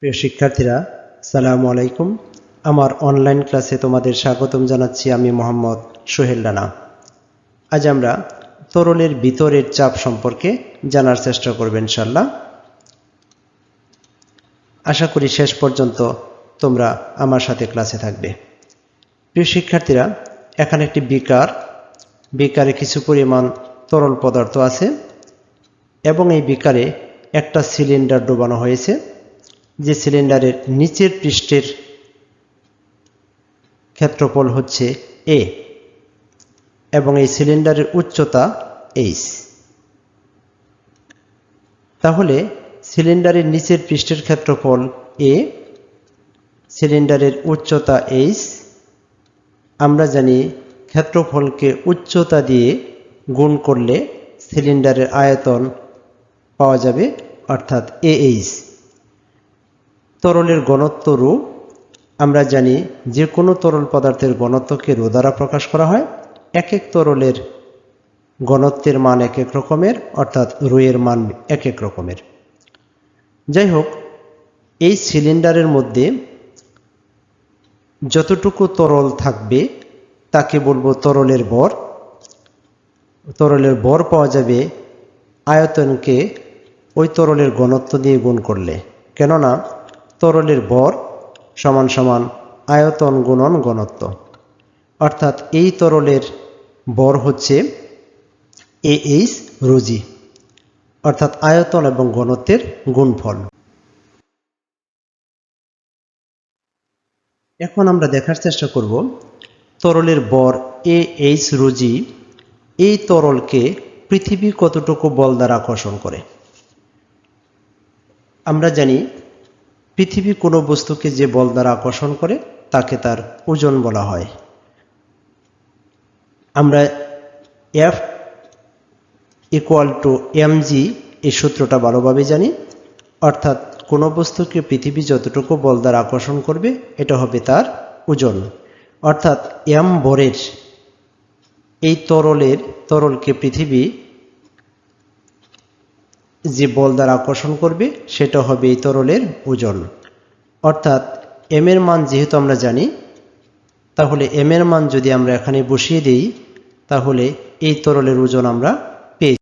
প্রিয় শিক্ষার্থীরা, সালামু আলাইকুম। আমার অনলাইন ক্লাসে তোমাদের স্বাগতম জানাচ্ছি। আমি মোহাম্মদ সোহেল রানা। আজ আমরা তরলের ভিতরের চাপ সম্পর্কে জানার চেষ্টা করব ইনশাআল্লাহ। আশা করি শেষ পর্যন্ত তোমরা আমার সাথে ক্লাসে থাকবে। প্রিয় শিক্ষার্থীরা, এখানে একটি বিকারে কিছু পরিমাণ তরল পদার্থ আছে এবং এই বিকারে একটা সিলিন্ডার ডোবানো হয়েছে, যে সিলিন্ডারের নিচের পৃষ্ঠের ক্ষেত্রফল হচ্ছে এ এবং এই সিলিন্ডারের উচ্চতা এইচ। তাহলে সিলিন্ডারের নিচের পৃষ্ঠের ক্ষেত্রফল এ, সিলিন্ডারের উচ্চতা এইচ। আমরা জানি ক্ষেত্রফলকে উচ্চতা দিয়ে গুণ করলে সিলিন্ডারের আয়তন পাওয়া যাবে, অর্থাৎ AH। তরলের ঘনত্ব রো। আমরা জানি যে কোনো তরল পদার্থের ঘনত্বকে রো দ্বারা প্রকাশ করা হয়। এক এক তরলের ঘনত্বের মান এক এক রকমের, অর্থাৎ রো এর মান এক এক রকমের। যাই হোক, এই সিলিন্ডারের মধ্যে যতটুকু তরল থাকবে তাকে বলবো তরলের ভর। তরলের ভর পাওয়া যাবে আয়তনকে ওই তরলের ঘনত্ব দিয়ে গুণ করলে, কেননা তরলের ভর সমান সমান আয়তন গুণন ঘনত্ব। অর্থাৎ এই তরলের ভর হচ্ছে AH রোজি, অর্থাৎ আয়তন এবং ঘনত্বের গুণফল। এখন আমরা দেখার চেষ্টা করব তরলের ভর AH রোজি এই তরলকে পৃথিবী কতটুকু বল দ্বারা আকর্ষণ করে। আমরা জানি পৃথিবী কোনো বস্তুকে যে বল দ্বারা আকর্ষণ করে তাকে তার ওজন বলা হয়। আমরা F = mg এই সূত্রটা ভালোভাবে জানি, অর্থাৎ কোনো বস্তুকে পৃথিবী যতটুকু বল দ্বারা আকর্ষণ করবে এটা হবে তার ওজন। অর্থাৎ m ভরের এই তরলকে পৃথিবী যে বল দ্বারা আকর্ষণ করবে সেটা হবে এই তরলের ওজন। অর্থাৎ m এর মান যেহেতু আমরা জানি, তাহলে m এর মান যদি আমরা এখানে বসিয়ে দিই তাহলে এই তরলের ওজন আমরা পেয়ে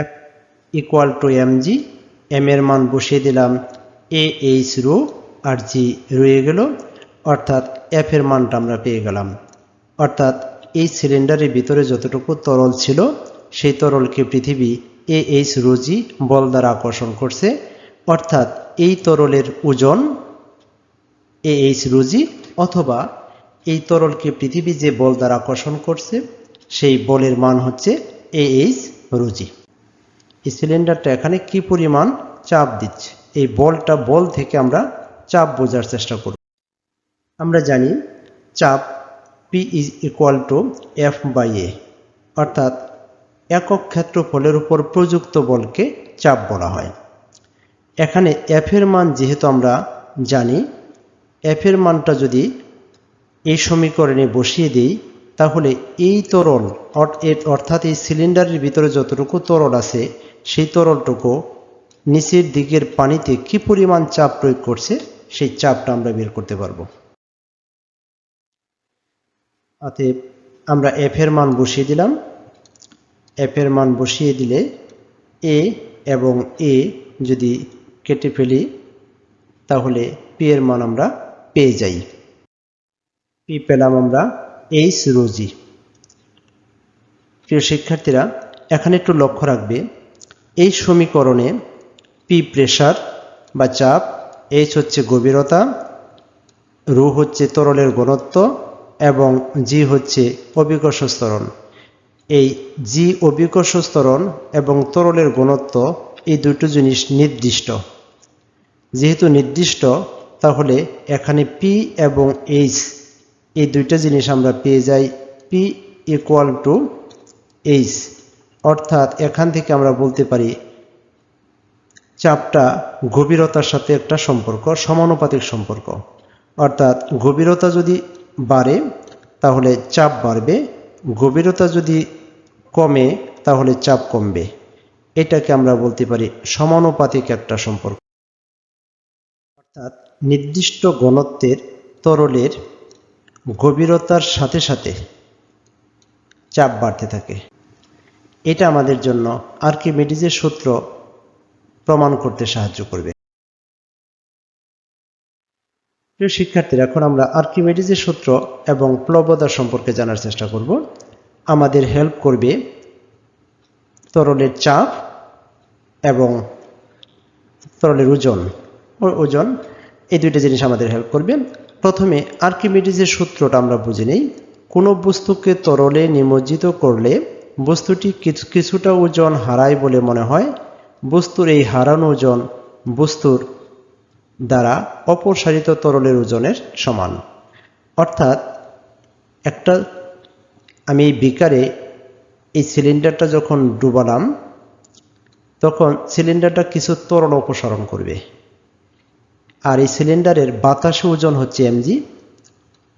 F = mg। m এর মান বসিয়ে দিলাম AH রো আর g রয়ে গেল, অর্থাৎ F এর মানটা আমরা পেয়ে গেলাম। অর্থাৎ এই সিলিন্ডারের ভিতরে যতটুকু তরল ছিল সেই তরলকে পৃথিবী AH রো g বল দ্বারা আকর্ষণ করছে, অর্থাৎ এই তরলের ওজন AH রো g, অথবা এই তরলকে পৃথিবী যে বল দ্বারা আকর্ষণ করছে সেই বলের মান হচ্ছে AH রো g। এই সিলিন্ডারটা এখানে কি পরিমাণ চাপ দিচ্ছে, এই বল থেকে আমরা চাপ বোঝার চেষ্টা করব। আমরা জানি চাপ P = F/A, অর্থাৎ একক ক্ষেত্রফলের উপর প্রযুক্ত বলকে চাপ বলা হয়। এখানে F এর মান যেহেতু আমরা জানি, F এর মানটা যদি এই সমীকরণে বসিয়ে দিই তাহলে এই তরল অর্থাৎ এই সিলিন্ডারের ভিতরে যতটুকু তরল আছে সেই তরলটুকু নিচের দিকের পানিতে কি পরিমাণ চাপ প্রয়োগ করছে সেই চাপটা আমরা বের করতে পারবো। অতএব আমরা F এর মান বসিয়ে দিলাম। F এর মান বসিয়ে দিলে A এবং A যদি কেটে ফেলি তাহলে P এর মান আমরা পেয়ে যাই। P পেলাম আমরা H রো g। প্রিয় শিক্ষার্থীরা, এখানে একটু লক্ষ্য রাখবে, এই সমীকরণে P প্রেসার বা চাপ, H হচ্ছে গভীরতা, রো হচ্ছে তরলের ঘনত্ব এবং G হচ্ছে অভিকর্ষ ত্বরণ। এই G অভিকর্ষ ত্বরণ এবং তরলের ঘনত্ব এই দুটো জিনিস নির্দিষ্ট। যেহেতু নির্দিষ্ট, তাহলে এখানে P এবং H এই দুইটা জিনিস আমরা পেয়ে যাই P = H। অর্থাৎ এখান থেকে আমরা বলতে পারি চাপটা গভীরতার সাথে একটা সম্পর্ক, সমানুপাতিক সম্পর্ক। অর্থাৎ গভীরতা যদি বাড়ে তাহলে চাপ বাড়বে, গভীরতা যদি কমে তাহলে চাপ কমবে। এটাকে আমরা বলতে পারি সমানুপাতিক একটা সম্পর্ক। অর্থাৎ নির্দিষ্ট ঘনত্বের তরলের গভীরতার সাথে সাথে চাপ বাড়তে থাকে। এটা আমাদের জন্য আর্কিমিডিজের সূত্র প্রমাণ করতে সাহায্য করবে। প্রিয় শিক্ষার্থীরা, এখন আমরা আর্কিমিডিজের সূত্র এবং প্লবতা সম্পর্কে জানার চেষ্টা করব। আমাদের হেল্প করবে তরলের চাপ এবং তরলের ওজন এই দুইটা জিনিস আমাদের হেল্প করবে। প্রথমে আর্কিমিডিজের সূত্রটা আমরা বুঝে নেই। কোনো বস্তুকে তরলে নিমজ্জিত করলে বস্তুটি কিছুটা ওজন হারায় বলে মনে হয়। বস্তুর এই হারানো ওজন বস্তুর দ্বারা অপসারিত তরলের ওজনের সমান। অর্থাৎ আমি এই বিকারে এই সিলিন্ডারটা যখন ডুবালাম তখন সিলিন্ডারটা কিছু তরল অপসারণ করবে। আর এই সিলিন্ডারের বাতাসের ওজন হচ্ছে mg।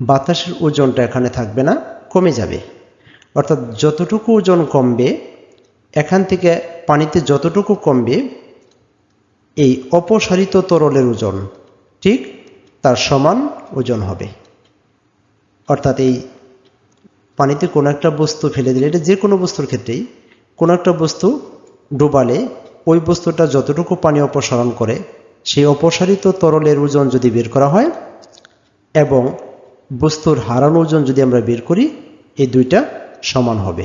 বাতাসের ওজনটা এখানে থাকবে না, কমে যাবে। অর্থাৎ যতটুকু ওজন কমবে, এখান থেকে পানিতে যতটুকু কমবে, এই অপসারিত তরলের ওজন ঠিক তার সমান ওজন হবে। অর্থাৎ এই পানিতে কোনো একটা বস্তু ফেলে দিলে, এটা যে কোনো বস্তুর ক্ষেত্রেই, কোনো একটা বস্তু ডুবালে ওই বস্তুটা যতটুকু পানি অপসারণ করে সেই অপসারিত তরলের ওজন যদি বের করা হয় এবং বস্তুর হারানো ওজন যদি আমরা বের করি, এই দুইটা সমান হবে।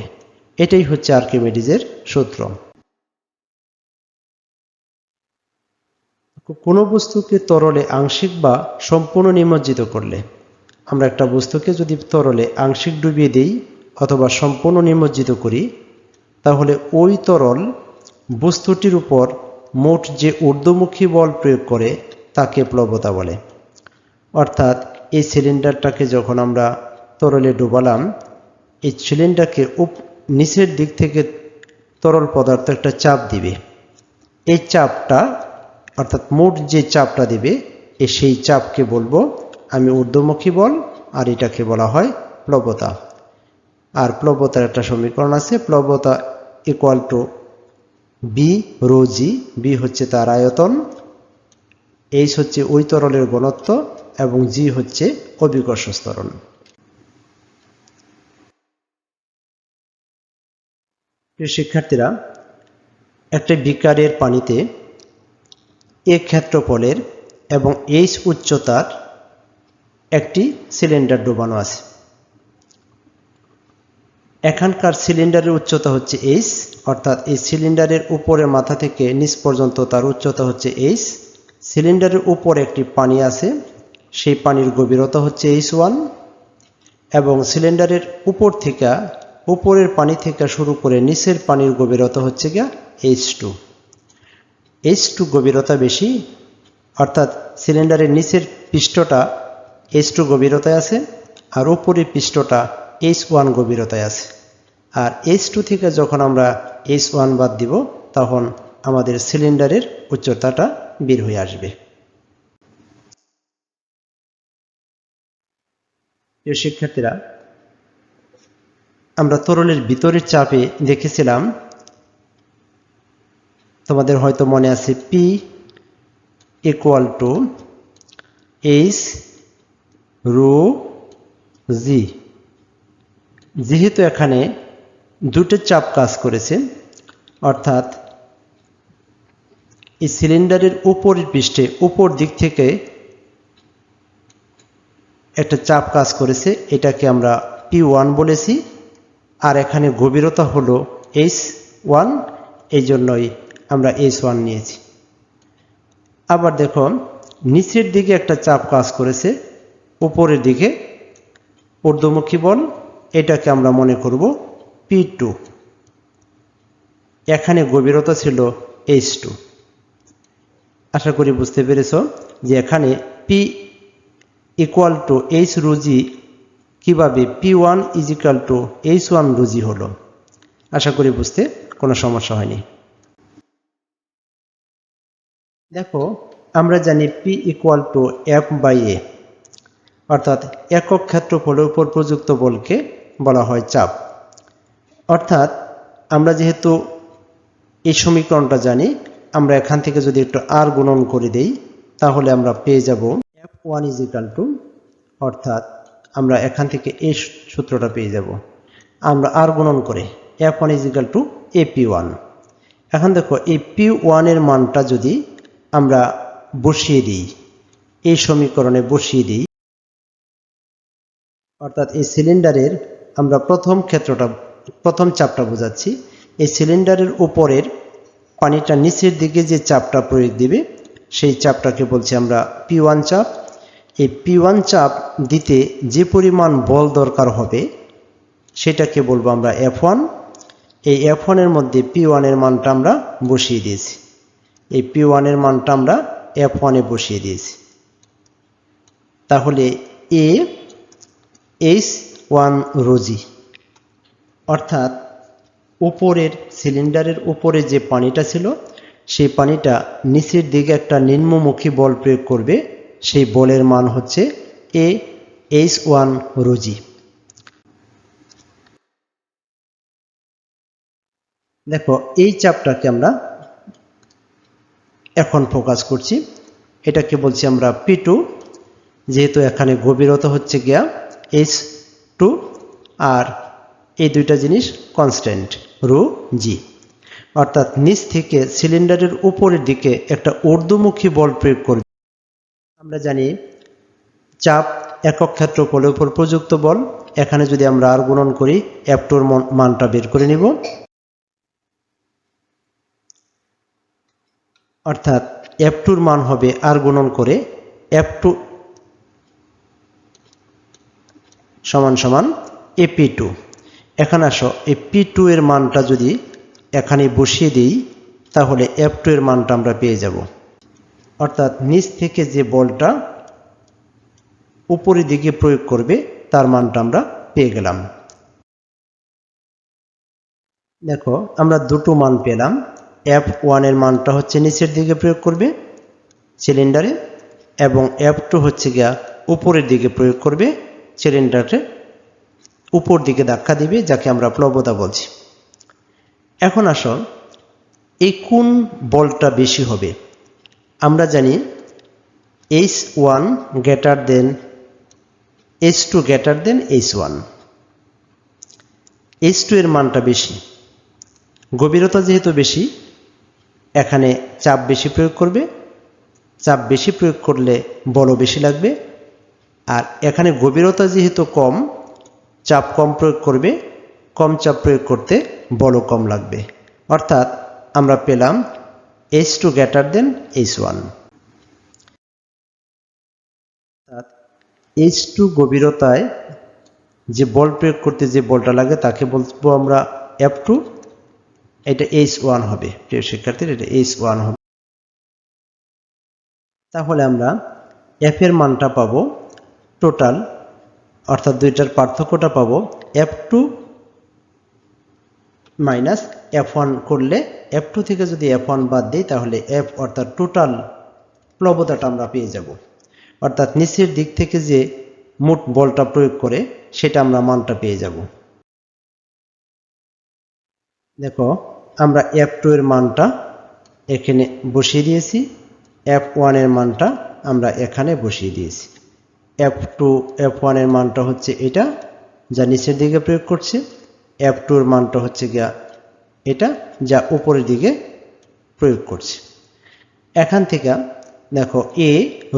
এটাই হচ্ছে আর্কিমিডিজের সূত্র। কোনো বস্তুকে তরলে আংশিক বা সম্পূর্ণ নিমজ্জিত করলে, আমরা একটা বস্তুকে যদি তরলে আংশিক ডুবিয়ে দিই অথবা সম্পূর্ণ নিমজ্জিত করি, তাহলে ওই তরল বস্তুটির উপর মোট যে ঊর্ধ্বমুখী বল প্রয়োগ করে তাকে প্লবতা বলে। অর্থাৎ এই সিলিন্ডারটাকে যখন আমরা তরলে ডুবালাম, এই সিলিন্ডারকে নিচের দিক থেকে তরল পদার্থ একটা চাপ দিবে। এই চাপটা অর্থাৎ মোট যে চাপটা দিবে সেই চাপকে বলবো আমি ঊর্ধ্বমুখী বল, আর এটাকে বলা হয় প্লবতা। আর প্লবতার একটা সমীকরণ আছে, প্লবতা equal to V rho G. V হচ্ছে তার আয়তন, এইচ হচ্ছে ওই তরলের ঘনত্ব এবং জি হচ্ছে অভিকর্ষ ত্বরণ। প্রিয় শিক্ষার্থীরা, একটা বিকারের পানিতে এ ক্ষেত্রফলের এবং এইচ উচ্চতার একটি সিলিন্ডার ডোবানো আছে। এখানকার সিলিন্ডারের উচ্চতা হচ্ছে এইচ, অর্থাৎ এই সিলিন্ডারের উপরের মাথা থেকে নিচ পর্যন্ত তার উচ্চতা হচ্ছে এইচ। সিলিন্ডারের উপরে একটি পানি আছে, সেই পানির গভীরতা হচ্ছে H1 এবং সিলিন্ডারের উপরের পানি থেকে শুরু করে নিচের পানির গভীরতা হচ্ছে গিয়া H2। H2 গভীরতা বেশি, অর্থাৎ সিলিন্ডারের নিচের পৃষ্ঠটা H2 গভীরতায় আছে আর উপরের পৃষ্ঠটা H1 গভীরতায় আছে। আর H2 থেকে যখন আমরা H1 বাদ দিব তখন আমাদের সিলিন্ডারের উচ্চতাটা বের হয়ে আসবে। প্রিয় শিক্ষার্থীরা, আমরা তরলের ভিতরের চাপে দেখেছিলাম, তোমাদের হয়তো মনে আছে, P equal to H rho G. যেহেতু এখানে দুটো চাপ কাজ করেছে, অর্থাৎ এই সিলিন্ডারের উপরের পৃষ্ঠে উপর দিক থেকে একটা চাপ কাজ করেছে, এটাকে আমরা P1 বলেছি। আর এখানে গভীরতা হলো H1, এই জন্যই আমরা H1 নিয়েছি। আবার দেখো, নিচের দিকে একটা চাপ কাজ করেছে, উপরের দিকে ঊর্ধ্বমুখী বল, এটাকে আমরা মনে করব P2। এখানে গভীরতা ছিল H2। আশা করি বুঝতে পেরেছ যে এখানে P equal to H rho G কীভাবে P1 is equal to H1 rho G হলো। আশা করি বুঝতে কোনো সমস্যা হয়নি। দেখো, আমরা জানি P ইকুয়াল টু F/A, অর্থাৎ একক ক্ষেত্রফলের উপর প্রযুক্ত বলকে বলা হয় চাপ। অর্থাৎ আমরা যেহেতু এই সমীকরণটা জানি, আমরা এখান থেকে যদি একটু আর গুণন করে দেই তাহলে আমরা পেয়ে যাব F1 ইজ ইকাল টু, অর্থাৎ আমরা এখান থেকে এই সূত্রটা পেয়ে যাব। আমরা আর গুণন করে F1 is equal to AP1। এখন দেখো এই P1 এর মানটা যদি আমরা বসিয়ে দিই, এই সমীকরণে বসিয়ে দিই, অর্থাৎ এই সিলিন্ডারের আমরা প্রথম চাপটা বোঝাচ্ছি। এই সিলিন্ডারের উপরের পানিটা নিচের দিকে যে চাপটা প্রয়োগ দিবে সেই চাপটাকে বলছি আমরা P1 চাপ। এই P1 চাপ দিতে যে পরিমাণ বল দরকার হবে সেটাকে বলবো আমরা F1। এই F1 এর মধ্যে P1 এর মানটা আমরা বসিয়ে দিয়েছি। এই P1 এর মানটা আমরা F1 এ বসিয়ে দিয়েছি। তাহলে H1 রোজি, অর্থাৎ উপরের সিলিন্ডারের উপরে যে পানিটা ছিল সেই পানিটা নিচের দিকে একটা নিম্নমুখী বল প্রয়োগ করবে, সেই বলের মান হচ্ছে H1 রোজি। দেখো এই চাপটাকে আমরা এখন ফোকাস করছি, এটাকে বলছি আমরা P2, যেহেতু এখানে গভীরতা হচ্ছে গিয়া H2 আর এই দুইটা জিনিস কনস্ট্যান্ট রো জি, অর্থাৎ নিচ থেকে সিলিন্ডারের উপরের দিকে একটা ঊর্ধ্বমুখী বল প্রয়োগ করবে। আমরা জানি চাপ একক ক্ষেত্রফলের উপর প্রযুক্ত বল। এখানে যদি আমরা আর গুণন করি F2 এর মানটা বের করে নিব, অর্থাৎ F2 এর মান হবে আর গুণন করে F2 সমান সমান AP2। এখন আসো এই P2 এর মানটা যদি এখানে বসিয়ে দিই তাহলে F2 এর মানটা আমরা পেয়ে যাব, অর্থাৎ নিচ থেকে যে বলটা উপরের দিকে প্রয়োগ করবে তার মানটা আমরা পেয়ে গেলাম। দেখো আমরা দুটো মান পেলাম। F1 এর মানটা হচ্ছে নিচের দিকে প্রয়োগ করবে সিলিন্ডারে, এবং F2 হচ্ছে গিয়া উপরের দিকে প্রয়োগ করবে সিলিন্ডারে, উপর দিকে ধাক্কা দিবে, যাকে আমরা প্লবতা বলছি। এখন আসো এই কোন বলটা বেশি হবে। আমরা জানি H1 greater than H2 greater than H1। H2 এর মানটা বেশি, গভীরতা যেহেতু বেশি এখানে চাপ বেশি প্রয়োগ করবে, চাপ বেশি প্রয়োগ করলে বলও বেশি লাগবে। আর এখানে গভীরতা যেহেতু কম, চাপ কম প্রয়োগ করবে, কম চাপ প্রয়োগ করতে বলও কম লাগবে, অর্থাৎ আমরা পেলাম H2 greater than H1। H2 গভীরতায় যে বল প্রয়োগ করতে যে বলটা লাগে তাকে বলবো আমরা F2, এটা H1 হবে। প্রিয় শিক্ষার্থীর এটা H1 হবে। তাহলে আমরা F এর মানটা পাবো টোটাল, অর্থাৎ দুইটার পার্থক্যটা পাবো F2 মাইনাস F1 করলে, F2 থেকে যদি F1 বাদ দিই তাহলে F অর্থাৎ টোটাল প্লবতাটা আমরা পেয়ে যাব, অর্থাৎ নিচের দিক থেকে যে মোট বলটা প্রয়োগ করে সেটা আমরা মানটা পেয়ে যাব। দেখো আমরা F2 এর মানটা এখানে বসিয়ে দিয়েছি, F1 এর মানটা আমরা এখানে বসিয়ে দিয়েছি। F1 এর মানটা হচ্ছে এটা যা নিচের দিকে প্রয়োগ করছে, F2 এর মানটা হচ্ছে গিয়া এটা যা উপরের দিকে প্রয়োগ করছে। এখান থেকে দেখো এ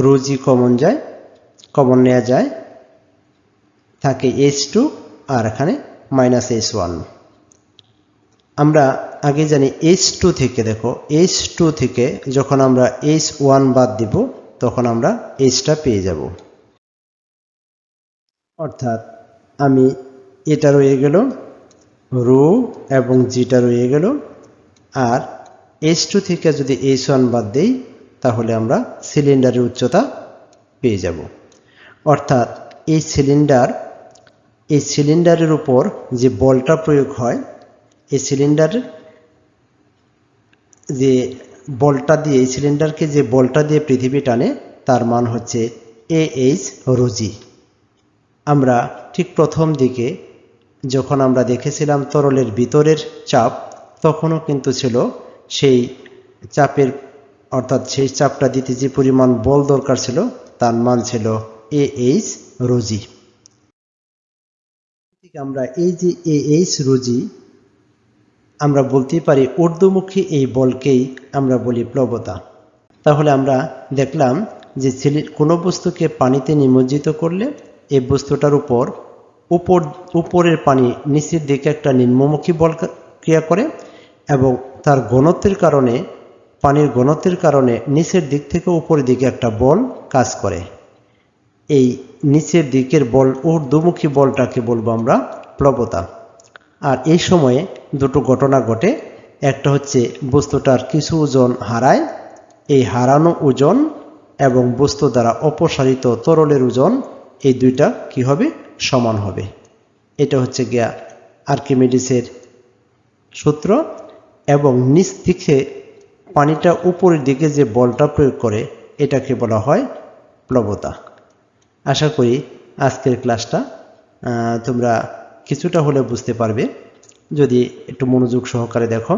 রোজি কমন যায়, কমন নেওয়া যায়, থাকে H2 আর এখানে মাইনাস H1। আমরা আগে জানি H2 থেকে, দেখো H2 থেকে যখন আমরা H1 বাদ দিব তখন আমরা Hটা পেয়ে যাব, অর্থাৎ আমি এটা রয়ে গেল রো এবং জিটা রয়ে গেল, আর H2 থেকে যদি H1 বাদ দেই তাহলে আমরা সিলিন্ডারের উচ্চতা পেয়ে যাব। অর্থাৎ এই সিলিন্ডারের উপর যে বলটা প্রয়োগ হয়, এই সিলিন্ডারের যে বলটা দিয়ে, এই সিলিন্ডারকে যে বলটা দিয়ে পৃথিবী টানে তার মান হচ্ছে AH রোজি। আমরা ঠিক প্রথম দিকে যখন আমরা দেখেছিলাম তরলের ভিতরের চাপ, তখনও কিন্তু ছিল সেই চাপের অর্থাৎ সেই চাপটা দিতে যে পরিমাণ বল দরকার ছিল তার মান ছিল AH রোজি। আমরা এই যে AH রোজি আমরা বলতেই পারি ঊর্ধ্বমুখী এই বলকেই আমরা বলি প্লবতা। তাহলে আমরা দেখলাম যে কোনো বস্তুকে পানিতে নিমজ্জিত করলে এই বস্তুটার উপরের পানি নিচের দিকে একটা নিম্নমুখী বল ক্রিয়া করে এবং তার ঘনত্বের কারণে পানির ঘনত্বের কারণে নিচের দিক থেকে উপরের দিকে একটা বল কাজ করে। এই নিচের দিকের বল ঊর্ধ্বমুখী বলটাকে বলবো আমরা প্লবতা। আর এই সময়ে দুটো ঘটনা ঘটে, একটা হচ্ছে বস্তুটার কিছু ওজন হারায়, এই হারানো ওজন এবং বস্তু দ্বারা অপসারিত তরলের ওজন এই দুইটা কি হবে, সমান হবে। এটা হচ্ছে গিয়া আর্কিমিডিসের সূত্র। এবং নিচ থেকে পানিটা উপরের দিকে যে বলটা প্রয়োগ করে এটাকে বলা হয় প্লবতা। আশা করি আজকের ক্লাসটা তোমরা কিছুটা হলে বুঝতে পারবে যদি একটু মনোযোগ সহকারে দেখো।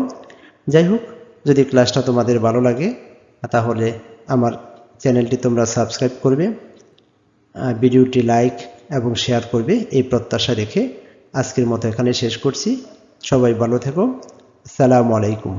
যাই হোক, যদি ক্লাসটা তোমাদের ভালো লাগে তাহলে আমার চ্যানেলটি তোমরা সাবস্ক্রাইব করবে, ভিডিওটি লাইক এবং শেয়ার করবে এই প্রত্যাশা রেখে আজকের মতো এখানে শেষ করছি। সবাই ভালো থেকো। আসসালামু আলাইকুম।